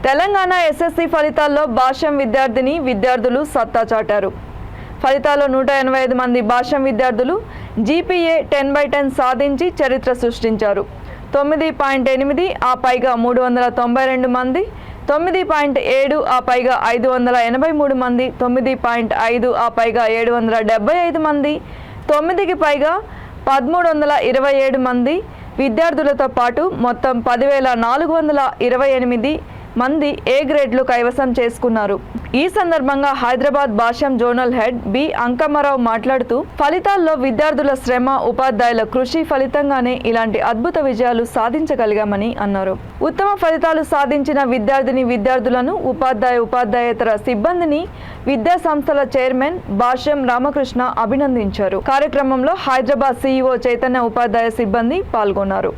Telangana SSC ఫలితాల్లో భాష్యం విద్యార్థులు సత్తా చాటారు. ఫలితాల్లో 185 మంది భాష్యం విద్యార్థులు జీపీఏ 10/10 సాధించి చరిత్ర సృష్టించారు. 9.8 ఆ పైగా 392 మంది, 9.7 ఆ పైగా 583 మంది, 9.5 ఆ పైగా 775 మంది, 9కి పైగా 1327 మంది విద్యార్థులతో పాటు మొత్తం 10,428 మంది ఏ గ్రేడ్లు కైవసం చేసుకున్నారు. ఈ సందర్భంగా హైదరాబాద్ భాష్యం జోనల్ హెడ్ బి అంకమ్మరావు మాట్లాడుతూ ఫలితాల్లో విద్యార్థుల శ్రమ, ఉపాధ్యాయుల కృషి ఫలితంగానే ఇలాంటి అద్భుత విజయాలు సాధించగలిగామని అన్నారు. ఉత్తమ ఫలితాలు సాధించిన విద్యార్థులను, ఉపాధ్యాయేతర సిబ్బందిని విద్యా సంస్థల చైర్మన్ భాష్యం రామకృష్ణ అభినందించారు. కార్యక్రమంలో హైదరాబాద్ సిఇఓ చైతన్య, ఉపాధ్యాయ సిబ్బంది పాల్గొన్నారు.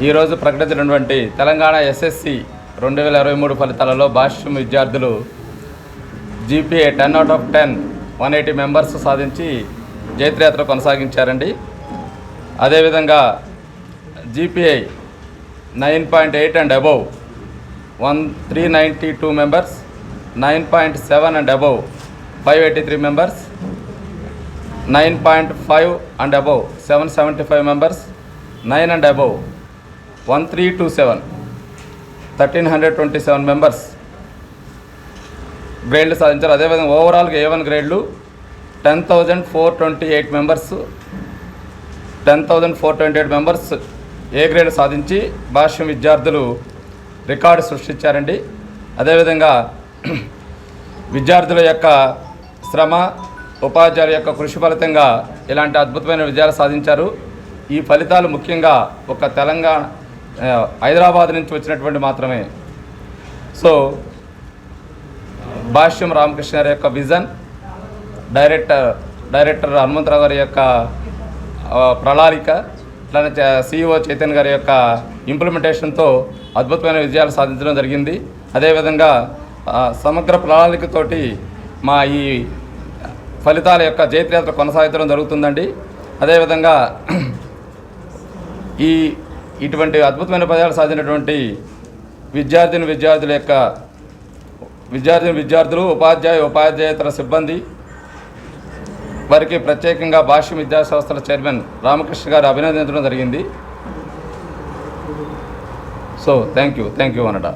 ఈరోజు ప్రకటించినటువంటి తెలంగాణ ఎస్ఎస్సి 2023 ఫలితాలలో భాష్యం విద్యార్థులు జీపీఏ 10/10 180 మెంబర్స్ సాధించి జైత్రయాత్ర కొనసాగించారండి. అదేవిధంగా GPI 9.8 and above 392 members, 9.7 and above 583 members, 9.5 and above 775 members, 9 and above 1327 1327 members గ్రేడ్లు సాధించారు. అదేవిధంగా ఓవరాల్గా A1 గ్రేడ్లు 10,428 మెంబర్స్ 10,428 మెంబర్స్ ఏ గ్రేడ్ సాధించి భాష్యం విద్యార్థులు రికార్డు సృష్టించారండి. అదేవిధంగా విద్యార్థుల యొక్క శ్రమ, ఉపాధ్యాయుల యొక్క కృషి ఫలితంగా ఇలాంటి అద్భుతమైన విజయాలు సాధించారు. ఈ ఫలితాలు ముఖ్యంగా ఒక తెలంగాణ హైదరాబాద్ నుంచి వచ్చినటువంటి మాత్రమే. సో భాష్యం రామకృష్ణ గారి యొక్క విజన్, డైరెక్టర్ హనుమంతరావు గారి యొక్క ప్రణాళిక, అట్లానే సిఇఓ చైతన్య గారి యొక్క ఇంప్లిమెంటేషన్తో అద్భుతమైన విజయాలు సాధించడం జరిగింది. అదేవిధంగా సమగ్ర ప్రణాళికతోటి మా ఈ ఫలితాల యొక్క జైత్రయాత్ర కొనసాగించడం జరుగుతుందండి. అదేవిధంగా ఇటువంటి అద్భుతమైన ఫలితాలు సాధించినటువంటి విద్యార్థులు, ఉపాధ్యాయేతర సిబ్బంది వారికి ప్రత్యేకంగా భాష్యం విద్యా సంస్థల చైర్మన్ రామకృష్ణ గారు అభినందించడం జరిగింది. So thank you అనట.